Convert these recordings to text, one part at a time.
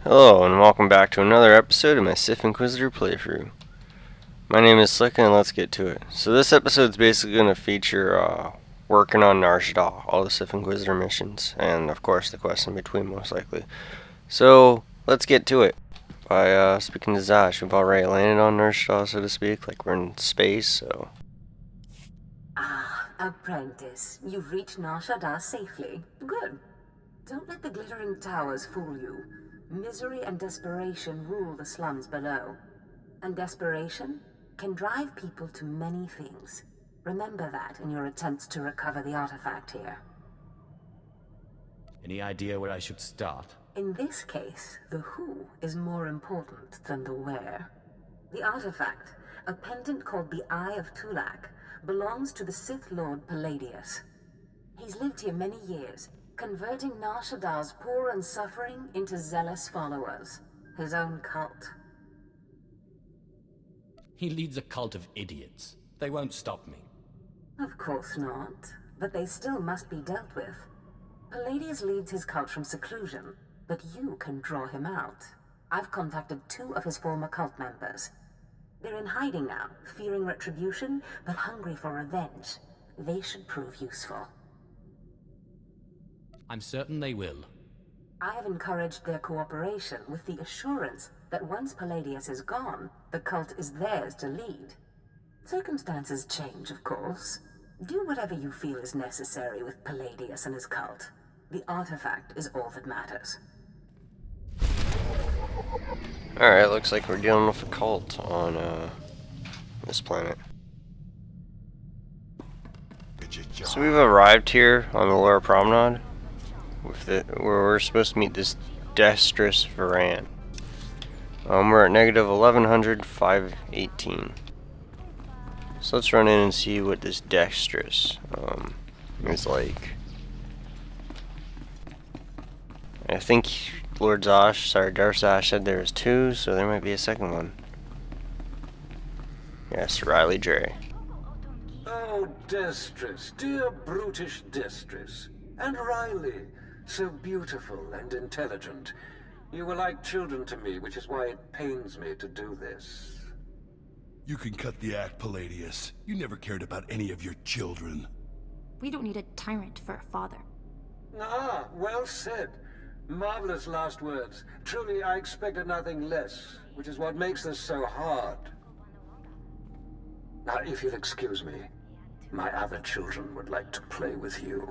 Hello, and welcome back to another episode of my Sith Inquisitor playthrough. My name is Slicka, and let's get to it. So this episode's basically going to feature working on Nar Shaddaa, all the Sith Inquisitor missions, and of course the quest in between, most likely. So let's get to it. By speaking to Zash, we've already landed on Nar Shaddaa, so to speak, like we're in space, so... Ah, apprentice, you've reached Nar Shaddaa safely. Good. Don't let the glittering towers fool you. Misery and desperation rule the slums below. And desperation can drive people to many things. Remember that in your attempts to recover the artifact here. Any idea where I should start? In this case, the who is more important than the where. The artifact, a pendant called the Eye of Tulak, belongs to the Sith Lord Palladius. He's lived here many years, converting Nar Shaddaa's poor and suffering into zealous followers. His own cult. He leads a cult of idiots. They won't stop me. Of course not, but they still must be dealt with. Palladius leads his cult from seclusion, but you can draw him out. I've contacted 2 of his former cult members. They're in hiding now, fearing retribution, but hungry for revenge. They should prove useful. I'm certain they will. I have encouraged their cooperation with the assurance that once Palladius is gone, the cult is theirs to lead. Circumstances change, of course. Do whatever you feel is necessary with Palladius and his cult. The artifact is all that matters. Alright, looks like we're dealing with a cult on this planet. So we've arrived here on the Lower Promenade, where we're supposed to meet this Dexterous Varan. We're at negative 1100, 518. So let's run in and see what this Dexterous is like. I think Darth Vash said there was 2, so there might be a second one. Yes, Riley Dre. Oh, Destress, dear brutish Destress. And Riley, so beautiful and intelligent. You were like children to me, which is why it pains me to do this. You can cut the act, Palladius. You never cared about any of your children. We don't need a tyrant for a father. Ah, well said. Marvelous last words. Truly, I expected nothing less, which is what makes this so hard. Now, if you'll excuse me, my other children would like to play with you.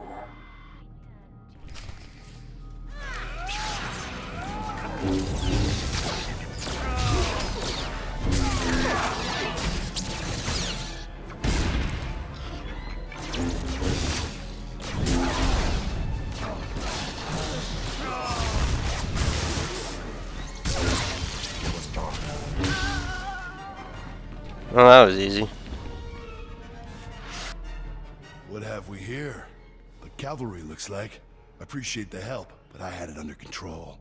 Well, that was easy. What have we here? The cavalry, looks like. Appreciate the help, but I had it under control.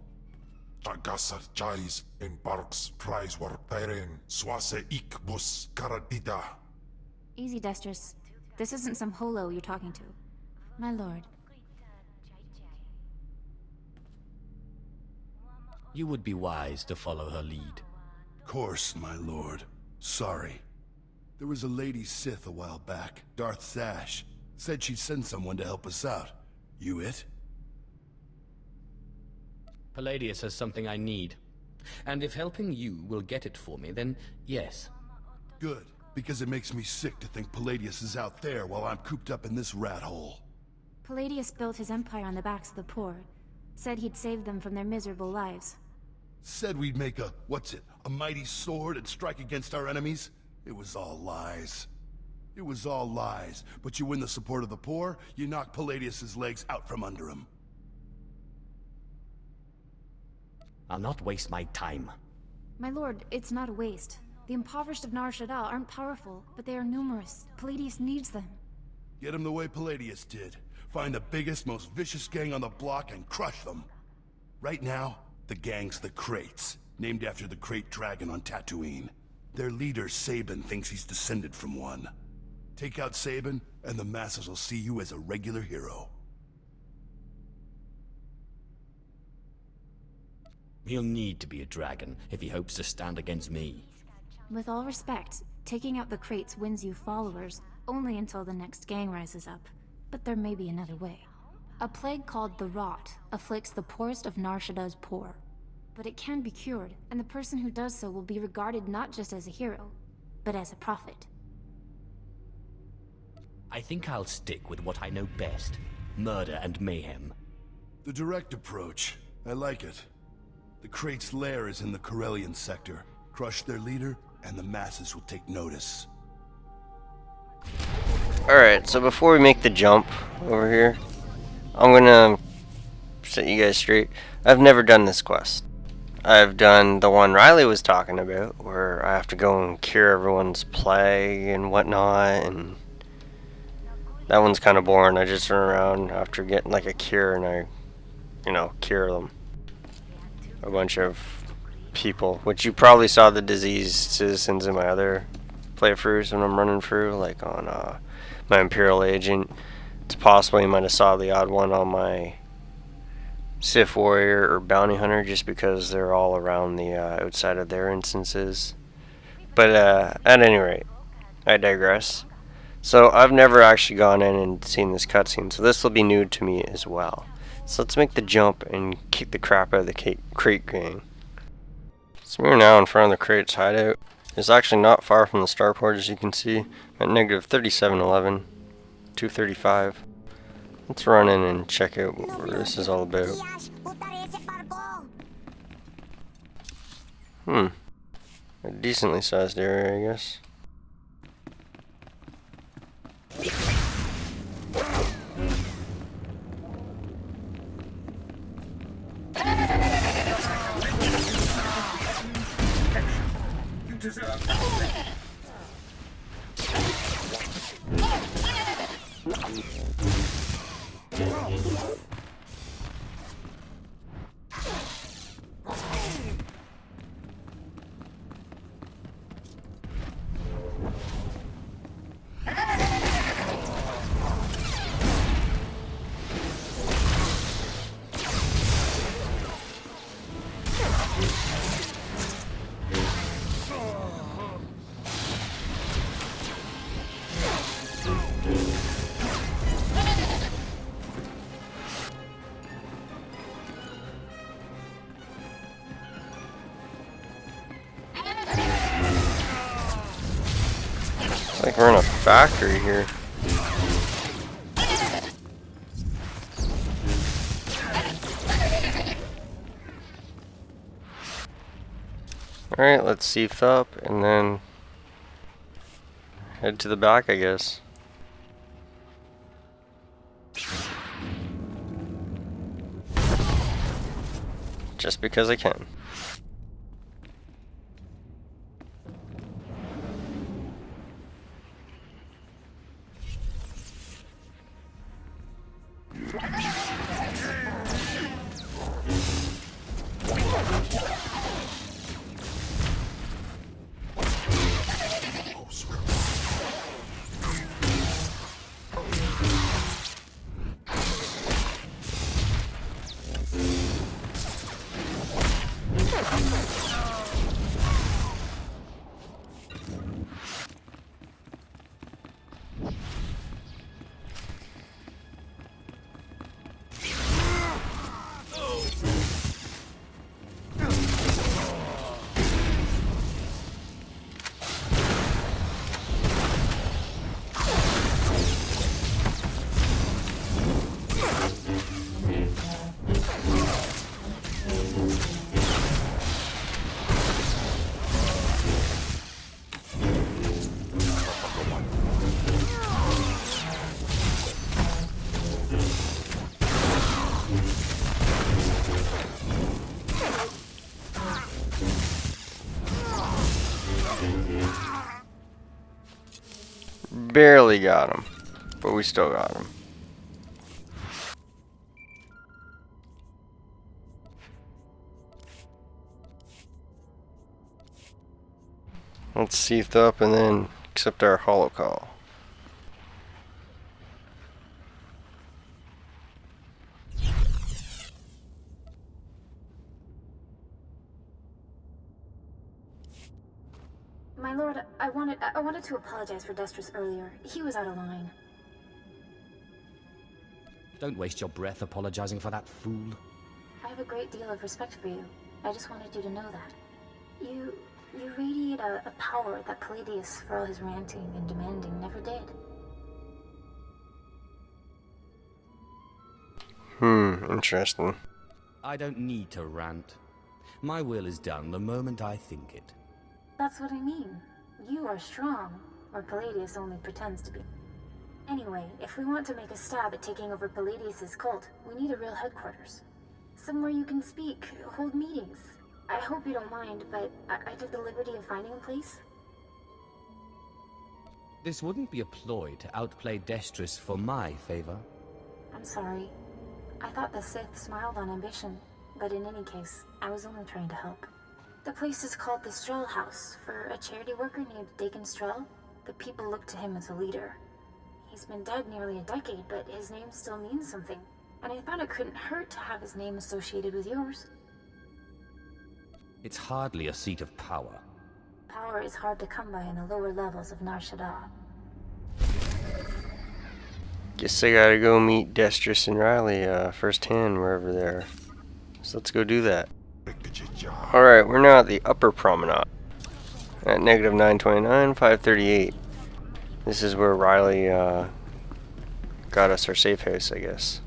Tagasar Jais in Barks Prize war Tairen Swase Ikbus Karadida. Easy, Destrous. This isn't some holo you're talking to. My lord. You would be wise to follow her lead. Course, my lord. Sorry. There was a lady Sith a while back, Darth Vash. Said she'd send someone to help us out. You it? Palladius has something I need. And if helping you will get it for me, then yes. Good, because it makes me sick to think Palladius is out there while I'm cooped up in this rat hole. Palladius built his empire on the backs of the poor. Said he'd save them from their miserable lives. Said we'd make a mighty sword and strike against our enemies? It was all lies. It was all lies, but you win the support of the poor, you knock Palladius's legs out from under him. I'll not waste my time. My lord, it's not a waste. The impoverished of Nar Shaddaa aren't powerful, but they are numerous. Palladius needs them. Get them the way Palladius did. Find the biggest, most vicious gang on the block and crush them. Right now, the gang's the Crates, named after the Crate Dragon on Tatooine. Their leader, Sabin, thinks he's descended from one. Take out Sabin, and the masses will see you as a regular hero. He'll need to be a dragon if he hopes to stand against me. With all respect, taking out the crates wins you followers only until the next gang rises up. But there may be another way. A plague called the Rot afflicts the poorest of Nar Shaddaa's poor. But it can be cured, and the person who does so will be regarded not just as a hero, but as a prophet. I think I'll stick with what I know best. Murder and mayhem. The direct approach. I like it. The crate's lair is in the Corellian sector. Crush their leader, and the masses will take notice. Alright, so before we make the jump over here, I'm gonna set you guys straight. I've never done this quest. I've done the one Riley was talking about, where I have to go and cure everyone's plague and whatnot, and that one's kind of boring. I just run around after getting like a cure and I, cure them. A bunch of people, which you probably saw the diseased citizens in my other playthroughs when I'm running through, like on my Imperial Agent. It's possible you might have saw the odd one on my Sith Warrior or Bounty Hunter, just because they're all around the outside of their instances. But at any rate, I digress. So I've never actually gone in and seen this cutscene, so this will be new to me as well. So let's make the jump and kick the crap out of the crate gang. So we're now in front of the crate's hideout. It's actually not far from the starport, as you can see, at negative 3711, 235. Let's run in and check out what this is all about. A decently sized area, I guess. It's like we're in a factory here. Alright, let's seeth up and then head to the back, I guess. Just because I can. Barely got him, but we still got him. Let's seeth up and then accept our holocall. My lord, I wanted to apologize for Destris earlier. He was out of line. Don't waste your breath apologizing for that fool. I have a great deal of respect for you. I just wanted you to know that. You radiate a power that Palladius, for all his ranting and demanding, never did. Interesting. I don't need to rant. My will is done the moment I think it. That's what I mean. You are strong, or Palladius only pretends to be. Anyway, if we want to make a stab at taking over Palladius's cult, we need a real headquarters. Somewhere you can speak, hold meetings. I hope you don't mind, but I took the liberty of finding a place. This wouldn't be a ploy to outplay Destris for my favor. I'm sorry. I thought the Sith smiled on ambition, but in any case, I was only trying to help. The place is called the Strel House, for a charity worker named Dakin Strel. The people look to him as a leader. He's been dead nearly a decade, but his name still means something, and I thought it couldn't hurt to have his name associated with yours. It's hardly a seat of power. Power is hard to come by in the lower levels of Nar Shaddaa. Guess I gotta go meet Destris and Riley firsthand wherever they are. So let's go do that. Alright, we're now at the Upper Promenade. At negative 929, 538. This is where Riley got us our safe house, I guess.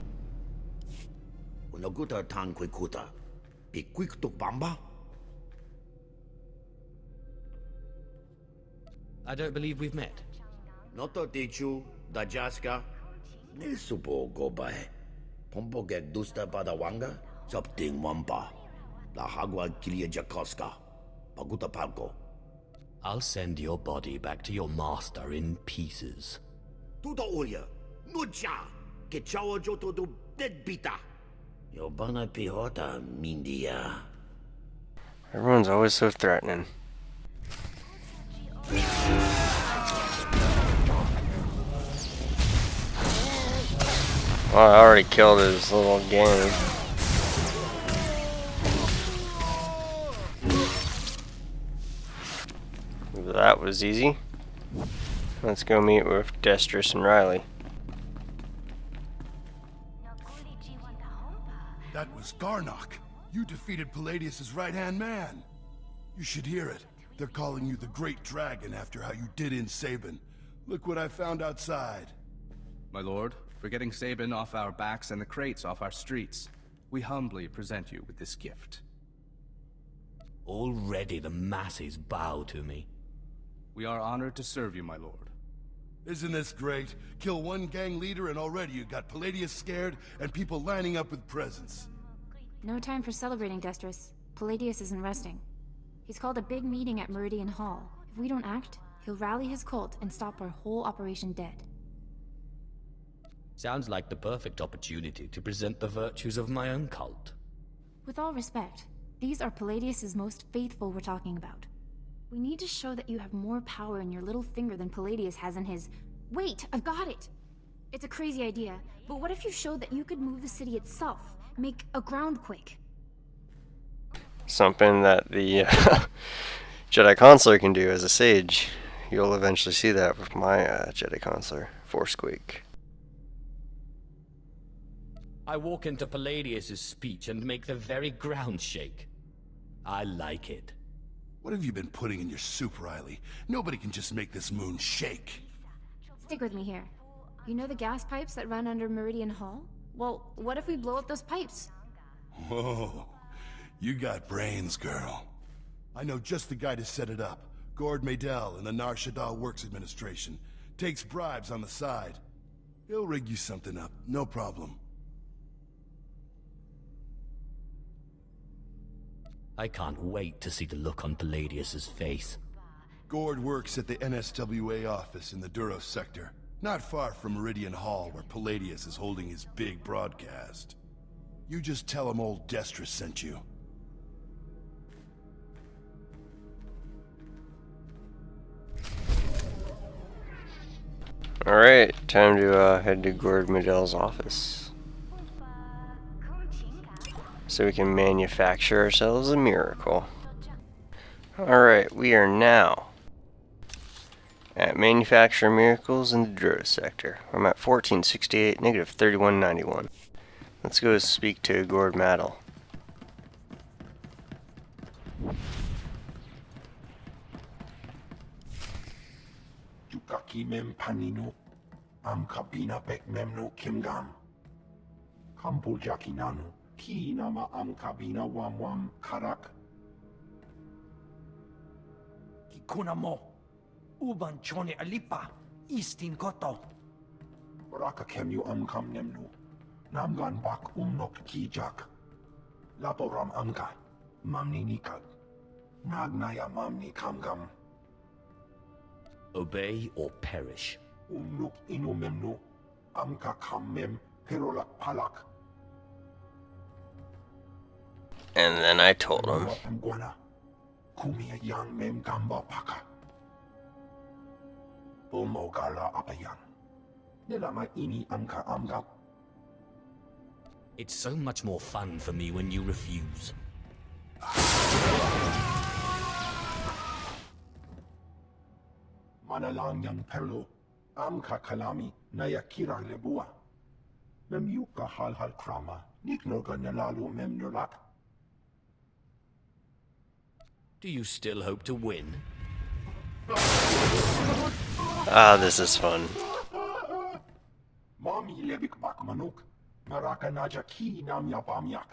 I don't believe we've met. Noto Tichu, Dajaska, Nisupo go by. Pompo get dusta padawanga, Sapting Wampa, La Hagwa Kilia Jakoska, Paguta Palco. I'll send your body back to your master in pieces. Tuta Ulia, Nucha, Kechawa Joto do Dead Bita. Yobana Pihota, Mindia. Everyone's always so threatening. Well, I already killed his little gang. That was easy. Let's go meet with Destris and Riley. That was Garnock. You defeated Palladius' right-hand man. You should hear it. They're calling you the Great Dragon after how you did in Sabin. Look what I found outside. My lord, for getting Sabin off our backs and the crates off our streets, we humbly present you with this gift. Already the masses bow to me. We are honored to serve you, my lord. Isn't this great? Kill one gang leader and already you got Palladius scared and people lining up with presents. No time for celebrating, Destris. Palladius isn't resting. He's called a big meeting at Meridian Hall. If we don't act, he'll rally his cult and stop our whole operation dead. Sounds like the perfect opportunity to present the virtues of my own cult. With all respect, these are Palladius's most faithful we're talking about. We need to show that you have more power in your little finger than Palladius has in his... Wait, I've got it! It's a crazy idea, but what if you showed that you could move the city itself? Make a groundquake? Something that the Jedi Consular can do as a sage. You'll eventually see that with my Jedi Consular, Forcequake. I walk into Palladius's speech and make the very ground shake. I like it. What have you been putting in your soup, Riley? Nobody can just make this moon shake. Stick with me here. You know the gas pipes that run under Meridian Hall? Well, what if we blow up those pipes? Whoa, you got brains, girl. I know just the guy to set it up. Gord Maydell in the Nar Shaddaa Works Administration. Takes bribes on the side. He'll rig you something up, no problem. I can't wait to see the look on Palladius's face. Gord works at the NSWA office in the Duros sector, not far from Meridian Hall where Palladius is holding his big broadcast. You just tell him old Destris sent you. Alright, time to head to Gord Maydell's office. So we can manufacture ourselves a miracle. Alright, we are now at Manufacture Miracles in the Drota sector. I'm at 1468, negative 3191. Let's go speak to Gord Maddle. Jukaki mem panino, am kabina bek memno kimgam. Kampo jakinano, ki nama am kabina wam karak. Kikuna mo, uban chone alipa, istin koto. Raka kemyu am kam nemno, namgan bak umnok kijak. Laporam amka, mamni nikag. Nagnaya mamni kamgam. Obey or perish. Umnuk inumemno, amka kammem, perolak palak. And then I told him. Kumia yang mem gamba paka. Bomogala apayang. Nilama ini amka amga. It's so much more fun for me when you refuse. Manalang yang perlo, amka kalami nayakira lebua. Memyuka hal krama, niknoga nalalu memnulak. Do you still hope to win? Ah, this is fun. Mami lebik bak manuk, maraka naja ki nam yapamyak.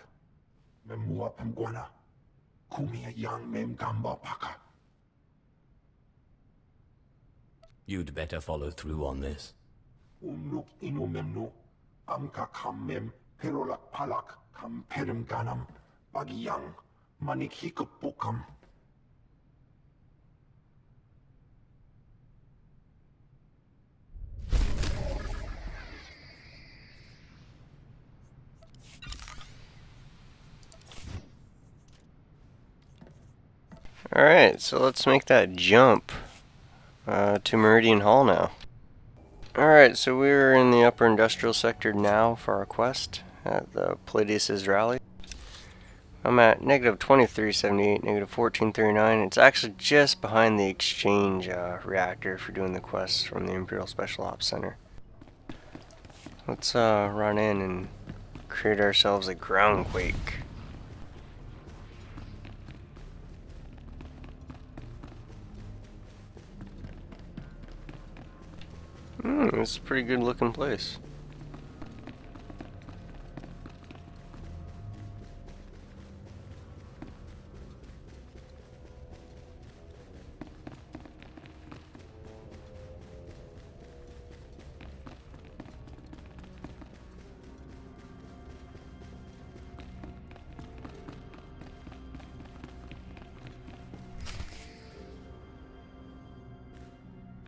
Memua pemguana, kumia yang mem gamba paka. You'd better follow through on this. Umnuk inumemnu, amka kammem, perolak palak, kam perem ganam, bagiyang, manik hikupukam. Alright, so let's make that jump to Meridian Hall now. Alright, so we're in the upper industrial sector now for our quest at the Palladius' rally. I'm at negative 2378, negative 1439. It's actually just behind the exchange reactor for doing the quests from the Imperial Special Ops Center. Let's run in and create ourselves a groundquake. It's a pretty good looking place.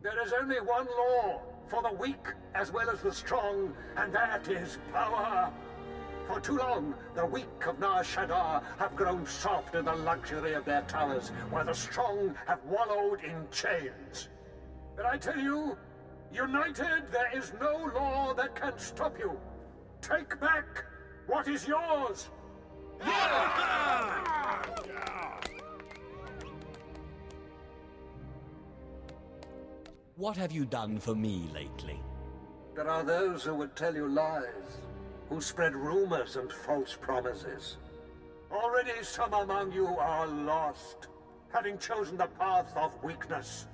There is only one law for the weak as well as the strong, and that is power. For too long, the weak of Nar Shaddaa have grown soft in the luxury of their towers, while the strong have wallowed in chains. But I tell you, united, there is no law that can stop you. Take back what is yours. What have you done for me lately? There are those who would tell you lies, who spread rumors and false promises. Already some among you are lost, having chosen the path of weakness.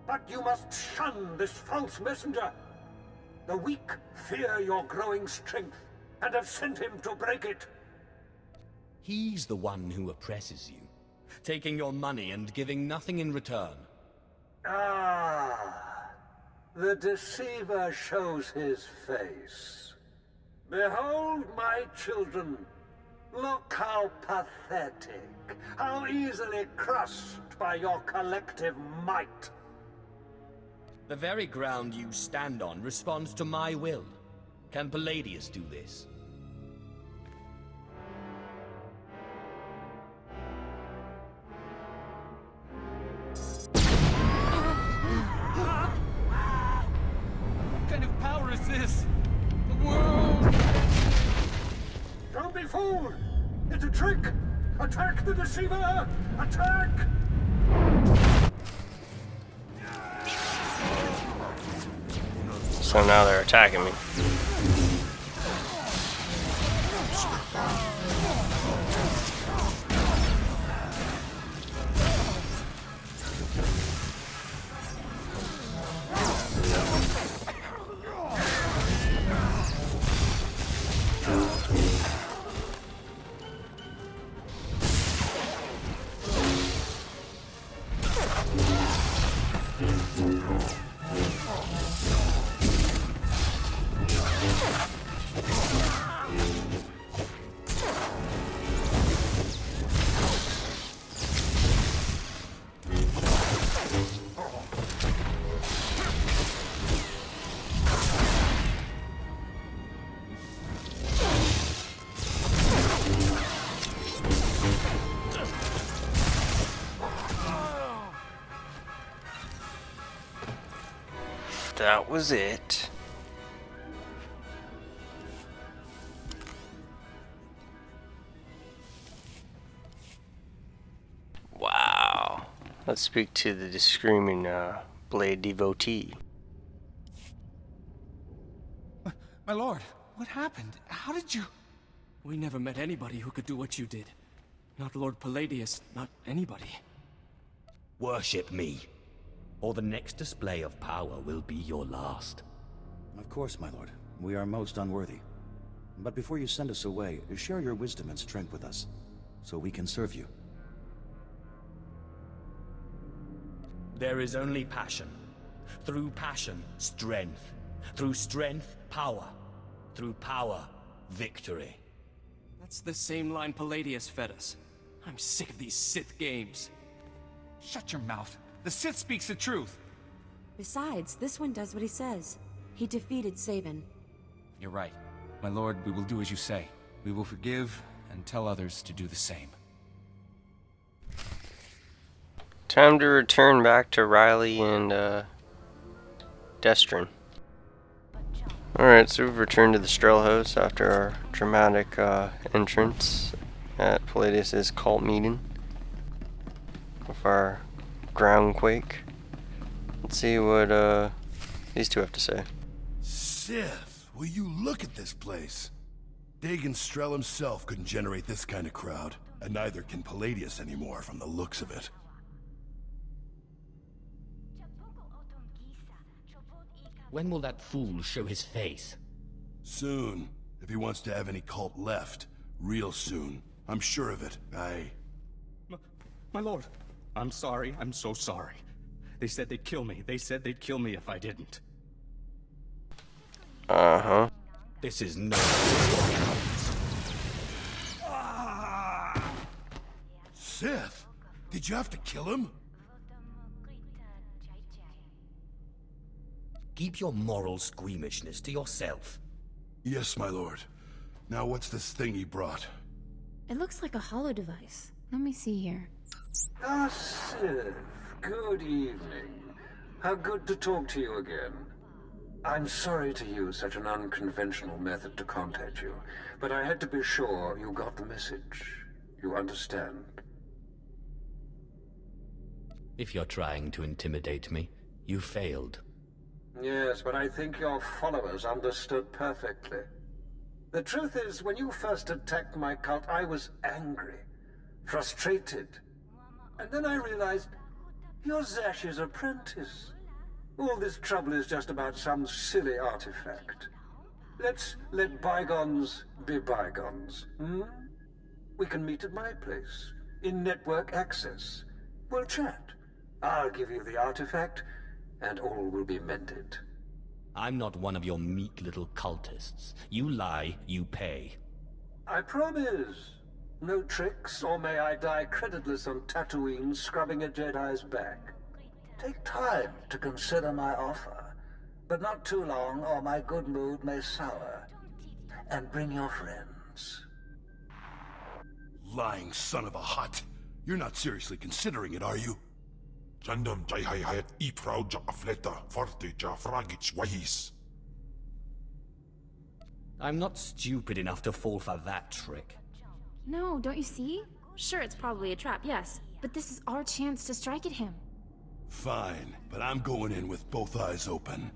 But you must shun this false messenger. The weak fear your growing strength, and have sent him to break it. He's the one who oppresses you, taking your money and giving nothing in return. Ah, the deceiver shows his face. Behold, my children. Look how pathetic, how easily crushed by your collective might. The very ground you stand on responds to my will. Can Palladius do this? What kind of power is this? The world! Don't be fooled! It's a trick! Attack the deceiver! Attack! So now they're attacking me. That was it. Wow. Let's speak to the screaming blade devotee. My lord, what happened? How did you... We never met anybody who could do what you did. Not Lord Palladius, not anybody. Worship me, or the next display of power will be your last. Of course, my lord. We are most unworthy. But before you send us away, share your wisdom and strength with us, so we can serve you. There is only passion. Through passion, strength. Through strength, power. Through power, victory. That's the same line Palladius fed us. I'm sick of these Sith games. Shut your mouth. The Sith speaks the truth. Besides, this one does what he says. He defeated Sabin. You're right. My lord, we will do as you say. We will forgive and tell others to do the same. Time to return back to Riley and Destrin. Alright, so we've returned to the Strelhouse after our dramatic entrance at Palladius' cult meeting with our groundquake. Let's see what these two have to say. Sith, will you look at this place? Dagon Strel himself couldn't generate this kind of crowd, and neither can Palladius anymore from the looks of it. When will that fool show his face? Soon. If he wants to have any cult left. Real soon. I'm sure of it. My lord, I'm sorry. I'm so sorry. They said they'd kill me. They said they'd kill me if I didn't. Uh-huh. This is no... Sith! Did you have to kill him? Keep your moral squeamishness to yourself. Yes, my lord. Now what's this thing he brought? It looks like a hollow device. Let me see here. Ah, Sith. Good evening. How good to talk to you again. I'm sorry to use such an unconventional method to contact you, but I had to be sure you got the message. You understand? If you're trying to intimidate me, you failed. Yes, but I think your followers understood perfectly. The truth is, when you first attacked my cult, I was angry, frustrated. And then I realized, you're Zash's apprentice. All this trouble is just about some silly artifact. Let's let bygones be bygones, hmm? We can meet at my place, in network access. We'll chat. I'll give you the artifact, and all will be mended. I'm not one of your meek little cultists. You lie, you pay. I promise. No tricks, or may I die creditless on Tatooine scrubbing a Jedi's back. Take time to consider my offer, but not too long, or my good mood may sour. And bring your friends. Lying son of a hut. You're not seriously considering it, are you? I'm not stupid enough to fall for that trick. No, don't you see? Sure, it's probably a trap, yes. But this is our chance to strike at him. Fine, but I'm going in with both eyes open.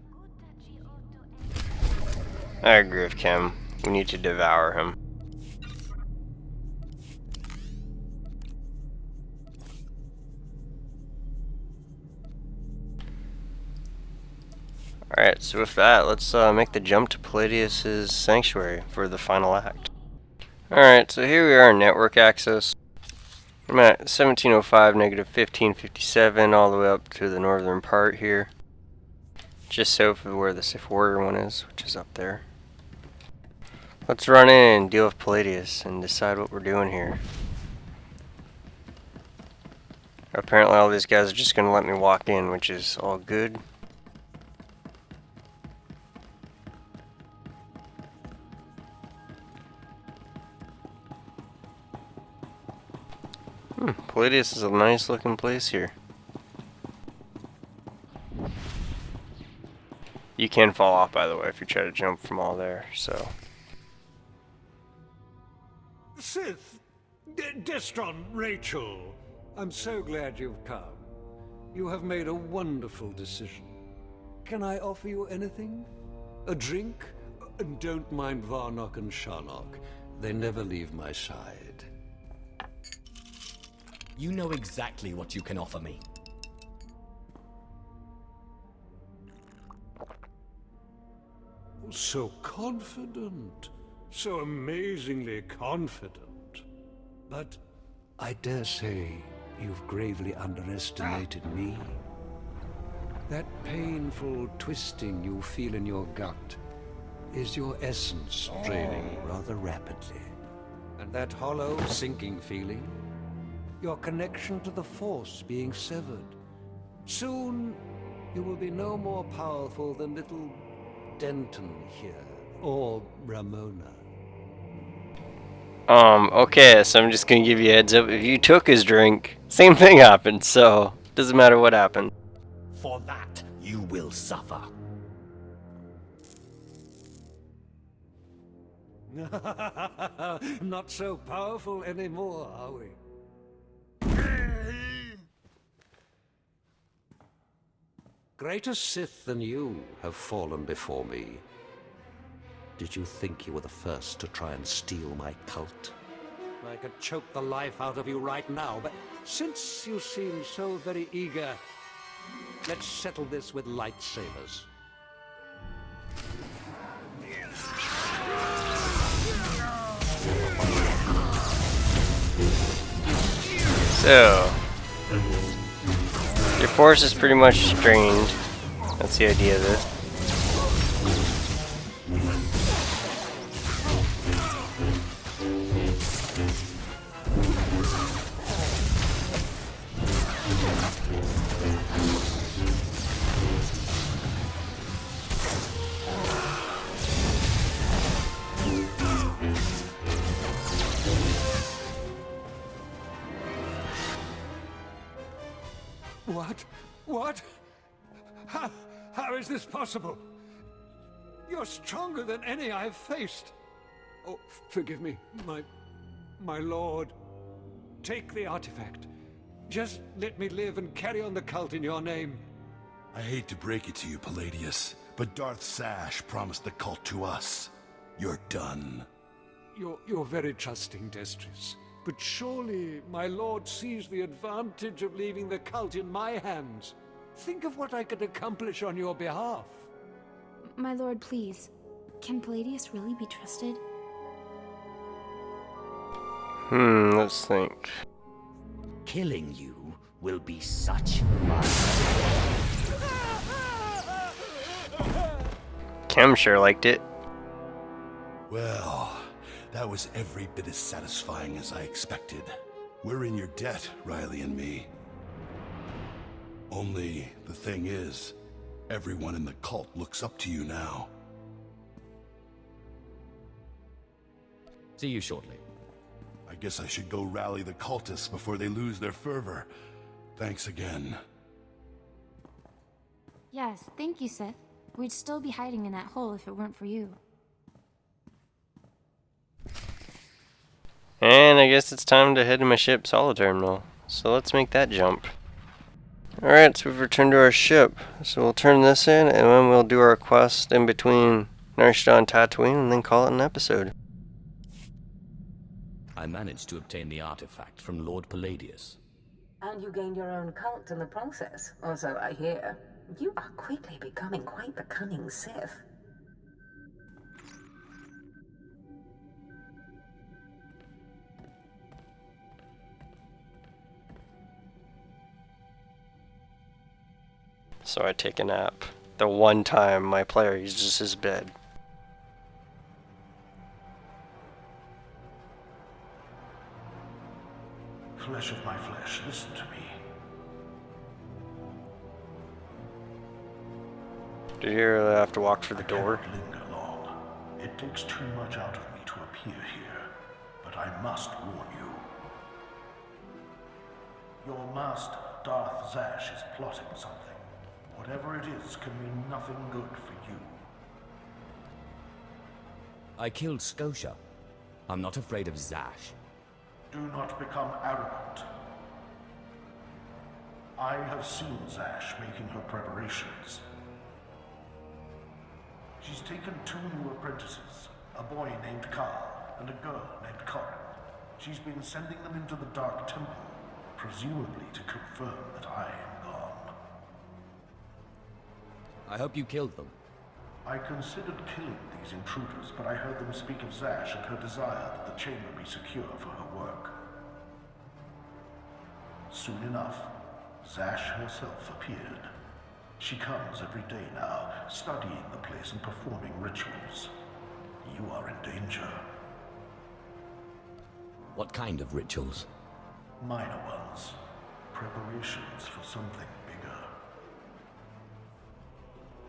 I agree with Khem. We need to devour him. Alright, so with that, let's make the jump to Palladius' sanctuary for the final act. Alright, so here we are in network access. I'm at 1705, negative 1557, all the way up to the northern part here. Just south of where the Sith Warrior one is, which is up there. Let's run in and deal with Palladius and decide what we're doing here. Apparently all these guys are just going to let me walk in, which is all good. Palladius is a nice looking place here. You can fall off, by the way, if you try to jump from all there, so. Sith, Destron, Rachel, I'm so glad you've come. You have made a wonderful decision. Can I offer you anything? A drink? And don't mind Varnock and Sharnock. They never leave my side. You know exactly what you can offer me. So confident. So amazingly confident. But I dare say you've gravely underestimated me. That painful twisting you feel in your gut is your essence draining rather rapidly. And that hollow, sinking feeling, your connection to the Force being severed. Soon, you will be no more powerful than little Denton here, or Ramona. Okay, so I'm just gonna give you a heads up. If you took his drink, same thing happened, so doesn't matter what happened. For that, you will suffer. Not so powerful anymore, are we? Greater Sith than you have fallen before me. Did you think you were the first to try and steal my cult? I could choke the life out of you right now, but since you seem so very eager, let's settle this with lightsabers. So, your force is pretty much strained. That's the idea of this. What? How is this possible? You're stronger than any I've faced. Oh, forgive me, my lord. Take the artifact. Just let me live and carry on the cult in your name. I hate to break it to you, Palladius, but Darth Sash promised the cult to us. You're done. You're very trusting, Destris. But surely my lord sees the advantage of leaving the cult in my hands. Think of what I could accomplish on your behalf. My lord, please. Can Palladius really be trusted? Let's think. Killing you will be such fun. Khem sure liked it. Well, that was every bit as satisfying as I expected. We're in your debt, Riley and me. Only, the thing is, everyone in the cult looks up to you now. See you shortly. I guess I should go rally the cultists before they lose their fervor. Thanks again. Yes, thank you, Sith. We'd still be hiding in that hole if it weren't for you. And I guess it's time to head to my ship's holo terminal. So let's make that jump. Alright, so we've returned to our ship. So we'll turn this in and then we'll do our quest in between Nar Shaddaa and Tatooine, and then call it an episode. I managed to obtain the artifact from Lord Palladius. And you gained your own cult in the process, or so I hear. You are quickly becoming quite the cunning Sith. So I take a nap. The one time my player uses his bed. Flesh of my flesh, listen to me. Did you hear I have to walk through the door? I cannot linger long. It takes too much out of me to appear here, but I must warn you. Your master, Darth Vash, is plotting something. Whatever it is can mean nothing good for you. I killed Scotia. I'm not afraid of Zash. Do not become arrogant. I have seen Zash making her preparations. She's taken 2 new apprentices, a boy named Carl and a girl named Corin. She's been sending them into the Dark Temple, presumably to confirm that I am gone. I hope you killed them. I considered killing these intruders, but I heard them speak of Zash and her desire that the chamber be secure for her work. Soon enough, Zash herself appeared. She comes every day now, studying the place and performing rituals. You are in danger. What kind of rituals? Minor ones. Preparations for something bigger.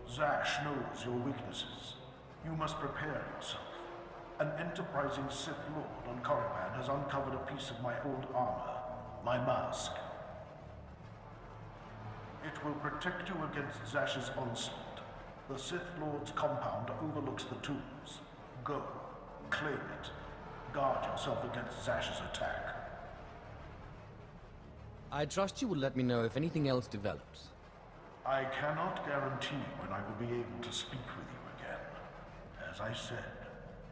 Zash knows your weaknesses. You must prepare yourself. An enterprising Sith Lord on Korriban has uncovered a piece of my old armor, my mask. It will protect you against Zash's onslaught. The Sith Lord's compound overlooks the tombs. Go, claim it. Guard yourself against Zash's attack. I trust you will let me know if anything else develops. I cannot guarantee when I will be able to speak with you again. As I said,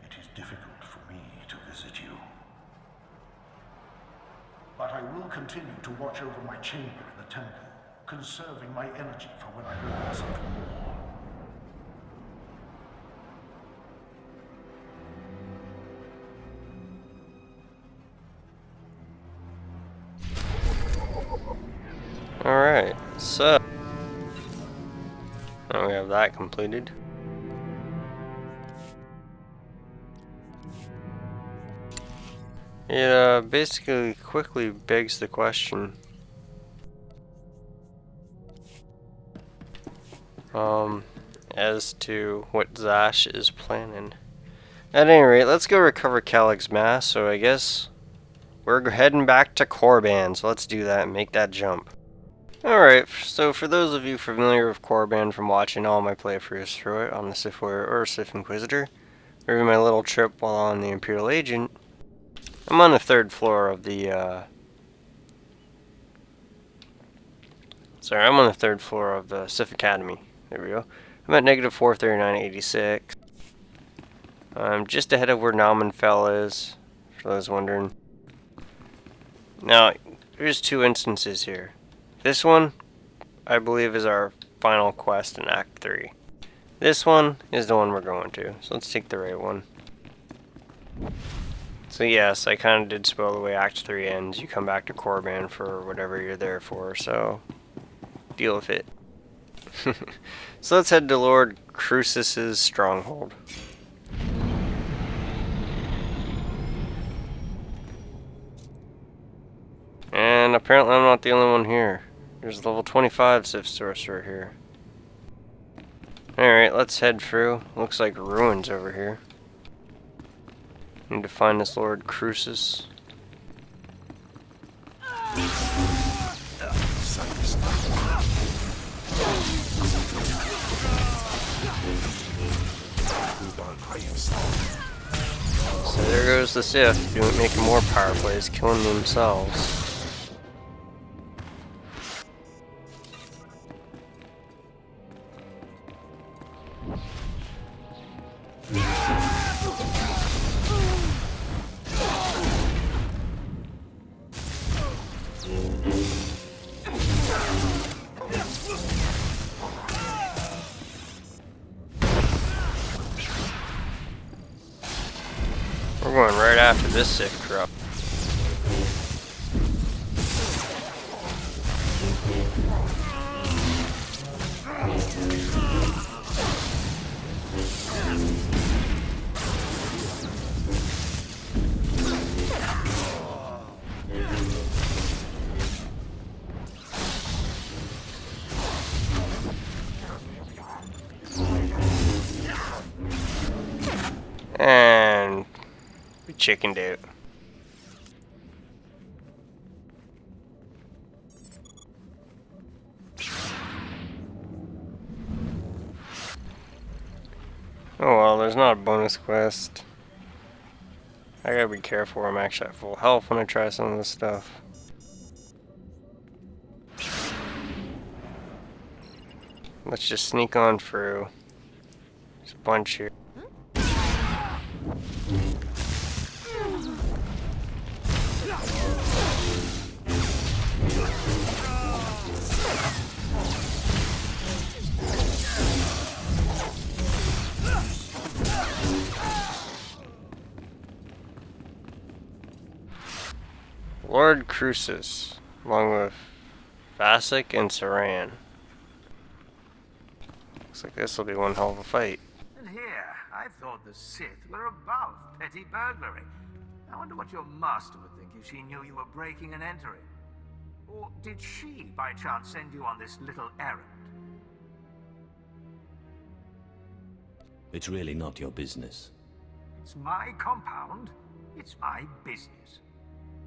it is difficult for me to visit you. But I will continue to watch over my chamber in the temple, conserving my energy for when I learn something more. Alright, so now we have that completed. It basically quickly begs the question. As to what Zash is planning. At any rate, let's go recover Calig's mask, so I guess we're heading back to Korriban, so let's do that and make that jump. Alright, so for those of you familiar with Korriban from watching all my playthroughs through it on the Sith Warrior or Sith Inquisitor, or even my little trip while on the Imperial Agent, I'm on the 3rd floor of the, I'm on the 3rd floor of the Sith Academy. There we go. I'm at negative 439.86. I'm just ahead of where Naman Fel is, for those wondering. Now, there's 2 instances here. This one, I believe, is our final quest in Act 3. This one is the one we're going to, so let's take the right one. So yes, I kind of did spoil the way Act 3 ends. You come back to Korriban for whatever you're there for, so deal with it. So let's head to Lord Crucis's stronghold. And apparently I'm not the only one here. There's a level 25 Sith Sorcerer here. Alright, let's head through. Looks like ruins over here. Need to find this Lord Crucis. So there goes the Sith, making more power plays, killing themselves. after this Sith corrupt. And we chickened out. Oh well, there's not a bonus quest. I gotta be careful, I'm actually at full health when I try some of this stuff. Let's just sneak on through. There's a bunch here. Lord Crucis, along with Vasek and Saran. Looks like this will be one hell of a fight. And here, I thought the Sith were above petty burglary. I wonder what your master would think if she knew you were breaking and entering. Or did she, by chance, send you on this little errand? It's really not your business. It's my compound. It's my business.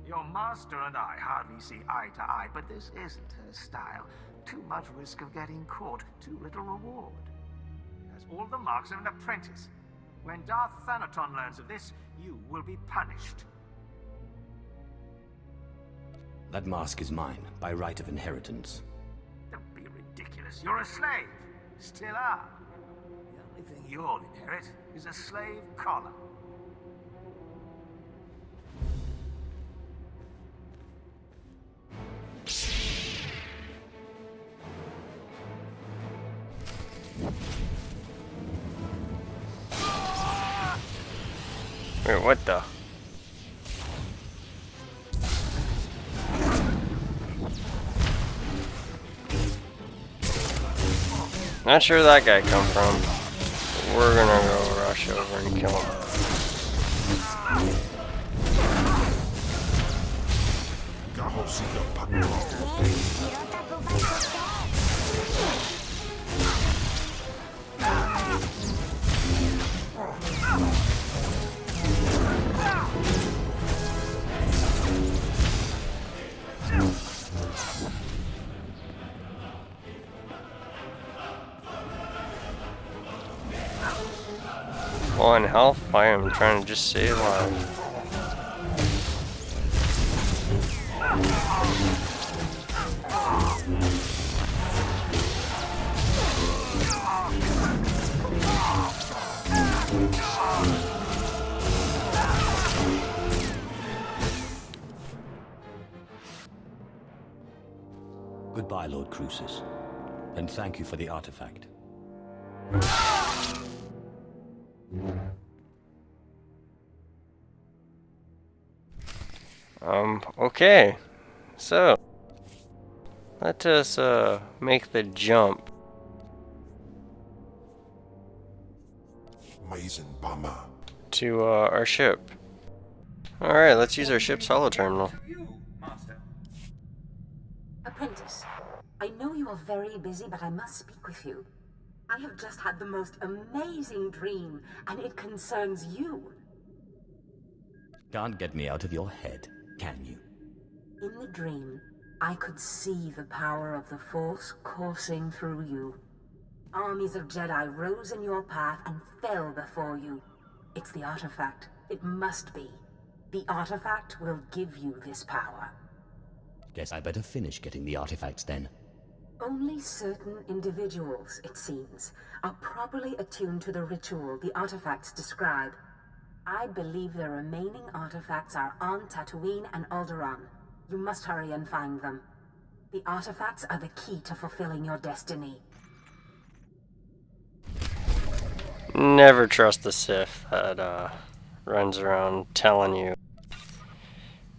Your master and I hardly see eye to eye, but this isn't her style. Too much risk of getting caught, too little reward. It has all the marks of an apprentice. When Darth Thanaton learns of this, you will be punished. That mask is mine, by right of inheritance. Don't be ridiculous. You're a slave. Still are. The only thing you'll inherit is a slave collar. Wait, what the? Not sure where that guy come from. But we're gonna go rush over and kill him. Well, in health, I am trying to just stay alive. Goodbye, Lord Crucis, and thank you for the artifact. Okay. So, let us, make the jump. To, our ship. Alright, let's use our ship's holo terminal. Apprentice, I know you are very busy, but I must speak with you. I have just had the most amazing dream, and it concerns you. Can't get me out of your head, can you? In the dream, I could see the power of the Force coursing through you. Armies of Jedi rose in your path and fell before you. It's the artifact. It must be. The artifact will give you this power. Guess I better finish getting the artifacts then. Only certain individuals, it seems, are properly attuned to the ritual the artifacts describe. I believe the remaining artifacts are on Tatooine and Alderaan. You must hurry and find them. The artifacts are the key to fulfilling your destiny. Never trust the Sith. That, runs around telling you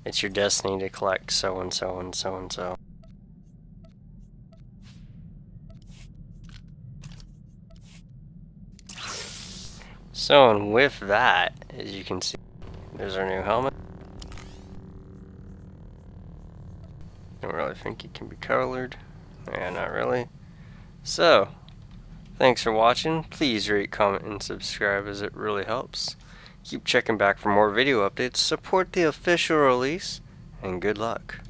it's your destiny to collect so and so and so and so. So, and with that, as you can see, there's our new helmet. Don't really think it can be colored. Yeah, not really. So, thanks for watching. Please rate, comment, and subscribe as it really helps. Keep checking back for more video updates. Support the official release, and good luck.